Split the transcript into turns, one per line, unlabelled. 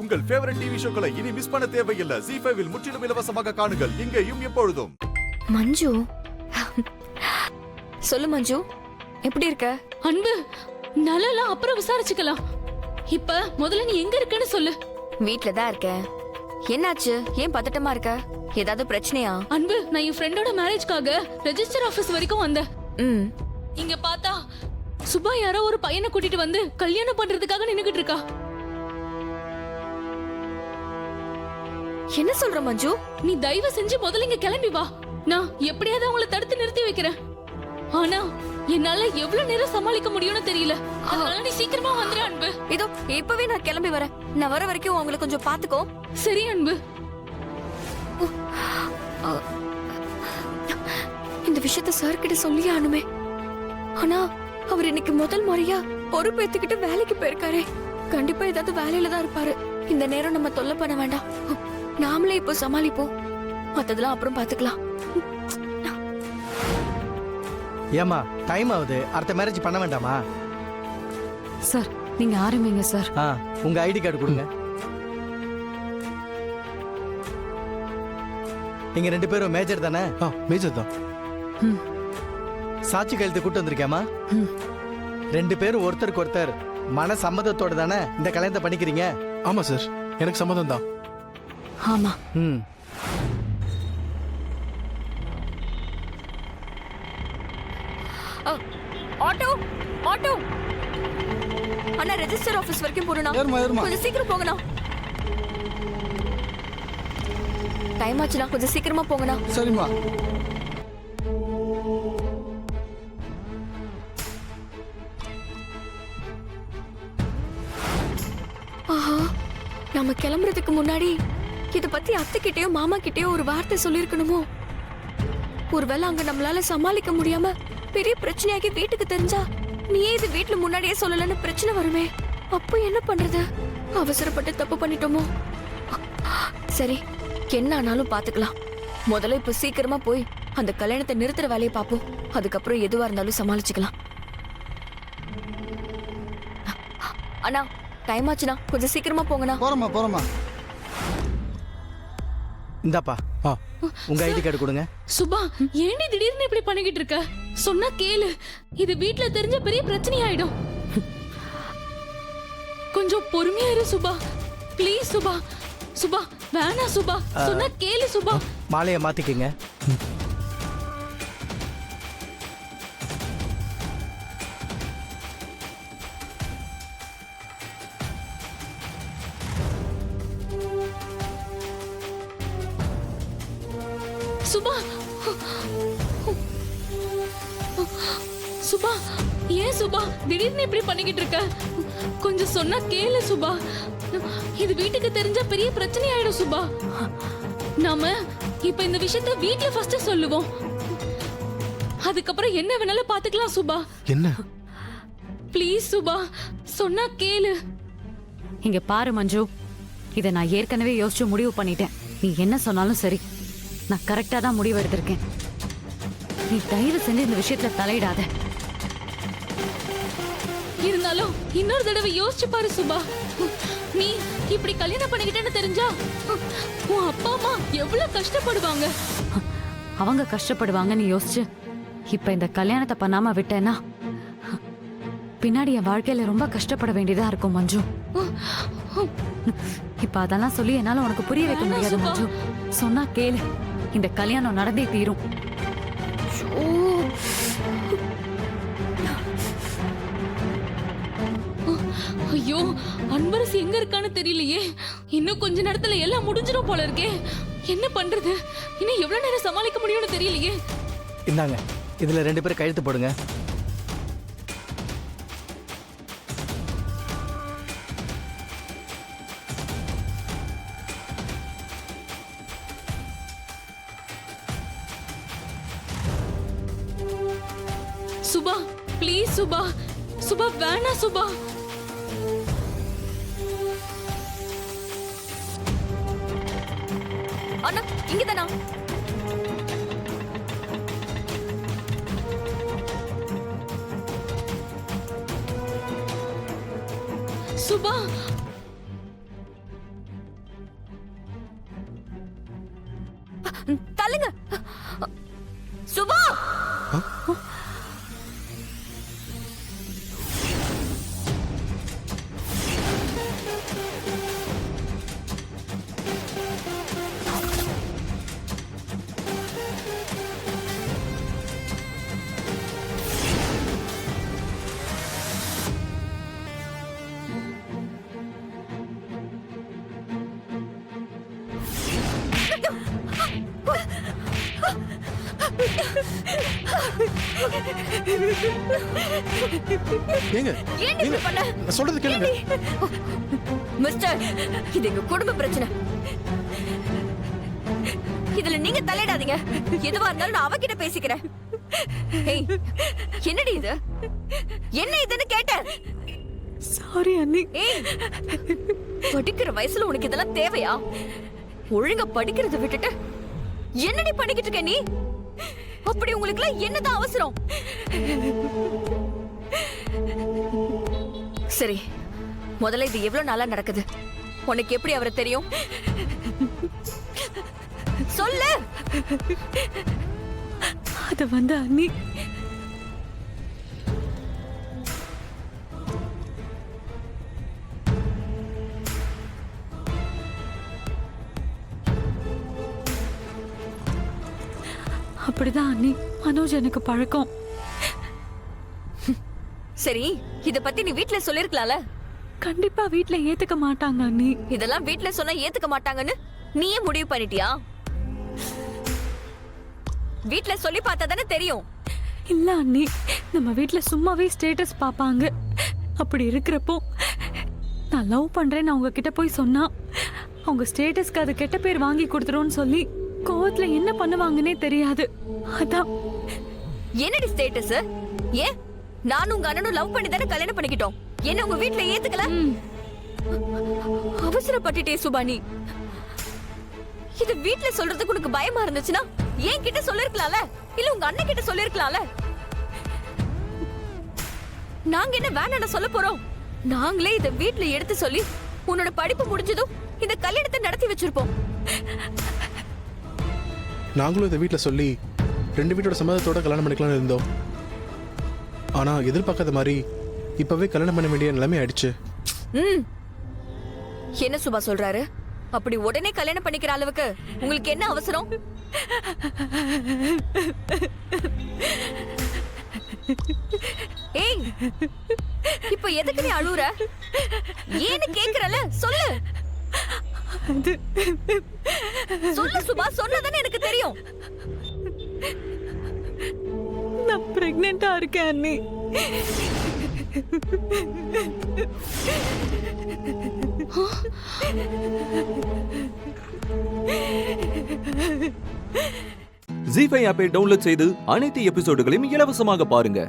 உங்கள் favourite TV ஷோக்களை இனி miss பண்ண தேவையில்லை. ZEE5 இல் முற்றிலும் இலவசமாக காணுங்கள். இங்கேயும் எப்பொழுதும்.
மஞ்சு, சொல்லு மஞ்சு, எப்படி இருக்க?
அன்பு, நலலாம் அப்புறம் விசாரிச்சுக்கலாம். இப்ப முதல்ல நீ எங்க இருக்கன்னு சொல்லு.
வீட்ல தான் இருக்கேன். என்னாச்சு? ஏன் பதட்டமா இருக்க? ஏதாவது பிரச்சனையா?
அன்பு, நான் என் ஃப்ரெண்டோட மேரேஜ்க்காக ரெஜிஸ்டர் ஆபீஸ் வரைக்கும் வந்தேன். இங்க பார்த்தா சுபா யாரோ ஒரு பையனை கூட்டிட்டு வந்து கல்யாணம் பண்றதுக்காக நின்னுகிட்டு இருக்கா.
என்ன சொல்ற மஞ்சு?
நீ தயவு செஞ்சு முதல்ல இங்க கிளம்பி வா. நான் எப்படியாவது அவங்கள தடுத்து நிறுத்தி வைக்கிறேன். ஆனா என்னால எவ்வளவு நேரம் சமாளிக்க முடியும்னு தெரியல. அதனால நீ சீக்கிரமா வந்துரு அன்பு.
இதோ இப்பவே நான் கிளம்பி வரேன். நான் வர வரைக்கும் அவங்களை கொஞ்சம் பாத்துக்கோ.
சரி அன்பு.
இந்த விஷயத்த சார் கிட்ட சொல்லியே ஆனுமே. ஆனா அவர் இன்னைக்கு முதல் முறையா பொறுப்பேத்துக்கிட்டு வேலைக்கு போயிருக்காரே. கண்டிப்பா ஏதாவது வேலையில தான் இருப்பாரு. இந்த நேரம் நம்ம தொல்லை பண்ண வேண்டாம். நாமளே இப்போ சமாளிப்போம். மத்ததெல்லாம் அப்புறம் பாத்துக்கலாம்.
ஏமா டைம் ஆகுது. அடுத்த மேரேஜ் பண்ண வேண்டாமா?
சார் நீங்க ஆரம்பிங்க சார்.
உங்க ஐடி கார்டு கொடுங்க. நீங்க ரெண்டு பேரும் மேஜர் தானே?
மேஜர் தான்.
சாட்சி கையெழுத்து கூட்டு வந்திருக்கேமா. ரெண்டு பேரும் ஒருத்தருக்கு ஒருத்தர் மன சம்மதத்தோட தானே இந்த கல்யாணத்தை பண்ணிக்கிறீங்க?
ஆமா சார், எனக்கு சம்மதம் தான்.
ஆமா.
ஆட்டோ ஆட்டோ அண்ணா, ரெஜிஸ்டர் ஆபீஸ் வரைக்கும் போறேனா? கொஞ்சம் சீக்கிரம் போங்கண்ணா. டைம் ஆச்சுனா கொஞ்சம் சீக்கிரமா போங்கண்ணா.
சரிம்மா.
ஆஹா, நம்ம கிளம்புறதுக்கு முன்னாடி இத பத்தி அத்தை கிட்டயோ மாமா கிட்டயோ ஒரு வார்த்தை சொல்லிருக்கணுமோ? ஒருவேளை அங்க நம்மளால சமாளிக்க முடியாம பெரிய பிரச்சனையாகி வீட்டுக்கு தெரிஞ்சா, நீயே இது வீட்டுல முன்னாடியே சொல்லலன்னு பிரச்சனை வருமே. அப்போ என்ன பண்றது? அவசரப்பட்டு தப்பு பண்ணிட்டோமோ? சரி, என்ன ஆனாலும் பாத்துக்கலாம். முதல்ல இப்ப சீக்கிரமா போய் அந்த கல்யாணத்தை நிறுத்துற வேலையை பாப்போம். அதுக்கப்புறம் எதுவா இருந்தாலும் சமாளிச்சுக்கலாம். அண்ணா, டைம் ஆச்சுனா கொஞ்சம் சீக்கிரமா போங்கண்ணா.
போறோமா.
இந்தாப்பா, உங்க ஐடி கார்டு கொடுங்க.
சுபா, ஏன் நீ திடீர்னு இப்படி பண்ணிக்கிட்டு இருக்க? சொன்னா கேளு. இது வீட்ல தெரிஞ்ச பெரிய பிரச்சனை ஆயிடும். கொஞ்சம் பொறுமையா இரு சுபா. ப்ளீஸ் சுபா. சுபா வேணா சுபா, சொன்னா கேளு சுபா.
மாலையை மாத்திக்கங்க.
சுபா, சுபா, ஏன் சுபா திடீர்னு இப்படி பண்ணிக்கிட்டு இருக்க? கொஞ்சம் சொன்னா கேளு சுபா. இது வீட்டுக்கு தெரிஞ்சா பெரிய பிரச்சனை ஆயிடும் சுபா. நாம இப்ப இந்த விஷயத்த வீட்ல ஃபர்ஸ்ட் சொல்லுவோம். அதுக்கப்புறம் என்ன வேணாலும் பாத்துக்கலாம் சுபா.
என்ன?
ப்ளீஸ் சுபா, சொன்னா கேளு.
இங்க பாரு மஞ்சு, இதை நான் ஏற்கனவே யோசிச்சு முடிவு பண்ணிட்டேன். நீ என்ன சொன்னாலும் சரி, நான் கரெக்டா தான் முடிவு எடுத்திருக்கேன். நீ தயவு செஞ்சு இந்த விஷயத்துல தலையிடாத.
இருந்தாலும் இன்னொரு தடவை யோசிச்சு பாரு சுபா. நீ இப்படி கல்யாணம் பண்ணிக்கிட்டேன்னு தெரிஞ்சா உன் அப்பா அம்மா எவ்வளவு கஷ்டப்படுவாங்க.
அவங்க கஷ்டப்படுவாங்கன்னு யோசிச்சு இப்ப இந்த கல்யாணத்தை பண்ணாம விட்டேன்னா பின்னாடி என் வாழ்க்கையில ரொம்ப கஷ்டப்பட வேண்டியதா இருக்கும் மஞ்சு. இப்ப அதெல்லாம் சொல்லி என்னால உனக்கு புரிய வைக்க முடியாது மஞ்சு. சொன்னா கேளு, இந்த கல்யாணம் நடந்தே தீரும்.
ஐயோ, அன்பரசு எங்க இருக்கான்னு தெரியலையே. இன்னும் கொஞ்ச நேரத்துல எல்லாம் முடிஞ்சிரும் போல இருக்கே. என்ன பண்றது? இன்னும் எவ்வளவு நேரம் சமாளிக்க முடியும்னு தெரியலையே.
இந்தாங்க, இதுல ரெண்டு பேரும் கையெழுத்து போடுங்க.
சுபா ப்ளீஸ் சுபா. சுபா வேணா சுபா.
அண்ணா, இங்கதானா?
சுபா
தள்ளுங்க. சுபா,
ஏங்க
ஏன் இப்படி பண்ண?
நான் சொல்றது கேளுங்க.
மிஸ்டர், இது எங்க குடும்ப பிரச்சனை. இதுல நீங்க தலையிடாதீங்க. எதுவா இருந்தாலும் நான் அவகிட்ட பேசிக்கிறேன். ஏய், என்னடி இது? என்ன இதுன்னு கேட்டேன்.
சாரி அண்ணி.
ஏய், படிக்கிற வயசுல உனக்கு இதெல்லாம் தேவையா? ஒழுங்கா படிக்கிறத விட்டுட்டு என்னடி பண்ணிக்கிட்டு இருக்க நீ? அப்படி உங்களுக்கு எல்லாம் என்னதான் அவசரம்? சரி, முதல்ல இது எவ்வளவு நாளா நடக்குது? உனக்கு எப்படி அவரை தெரியும்? சொல்லு.
அது வந்து அண்ணி, அப்படிதான் அண்ணி, மனோஜ் எனக்கு பழக்கம்.
சரி, இத பத்தி நீ வீட்ல சொல்லிருக்கலாம்ல?
கண்டிப்பா வீட்ல ஏத்துக்க மாட்டாங்க அண்ணி.
இதெல்லாம் வீட்ல சொன்னா ஏத்துக்க மாட்டாங்கன்னு நீயே முடிவு பண்ணிட்டியா? வீட்ல சொல்லி பார்த்தா தானே தெரியும்.
இல்ல அண்ணி, நம்ம வீட்ல சும்மாவே ஸ்டேட்டஸ் பாப்பாங்க. அப்படி இருக்கிறப்போ நான் லவ் பண்றேன்னு அவங்க கிட்ட போய் சொன்னா அவங்க ஸ்டேட்டஸ்க்கு அது கெட்ட பேர் வாங்கி கொடுத்துருவோன்னு சொல்லி கோவத்துல என்ன பண்ணுவாங்கன்னே தெரியாது. அதான்.
என்னடி ஸ்டேட்டஸ்? ஏன் நானும் உங்க அண்ணனும் லவ் பண்ணி தானே கல்யாணம் பண்ணிக்கிட்டோம். என்ன உங்க வீட்ல ஏத்துக்கல? அவசரப்பட்டுட்டே சுபானி. இது வீட்ல சொல்றதுக்கு உனக்கு பயமா இருந்துச்சுன்னா ஏன் கிட்ட சொல்லிருக்கலாம்ல? இல்ல உங்க அண்ணன் கிட்ட சொல்லிருக்கலாம்ல? நாங்க என்ன வேணாம்னு சொல்ல போறோம்? நாங்களே இத வீட்ல எடுத்து சொல்லி உன்னோட படிப்பு முடிஞ்சதும் இந்த கல்யாணத்தை நடத்தி வச்சிருப்போம்.
நாங்களும் இதை வீட்டில் சொல்லி 2 வீட்டோட சம்மதத்தோட கல்யாணம் பண்ணிக்கலாம்னு இருந்தோம். ஆனா எதிர்பார்க்காத மாதிரி இப்பவே கல்யாணம் பண்ண வேண்டிய நிலைமை ஆயிடுச்சு.
என்ன சுபா சொல்றாரு? அப்படி உடனே கல்யாணம் பண்ணிக்கிற அளவுக்கு உங்களுக்கு என்ன அவசரம்? ஏய், இப்ப எதுக்கு நீ அழுற? ஏன்னு கேக்குறல, சொல்லு. சொல்லு சுபா, சொன்னதானே எனக்கு தெரியும்.
நான் பிரெக்னெண்டா இருக்கேன் அண்ணி.
ஜீ5 ஆப்பை டவுன்லோட் செய்து அனைத்து எபிசோடுகளையும் இலவசமாக பாருங்க.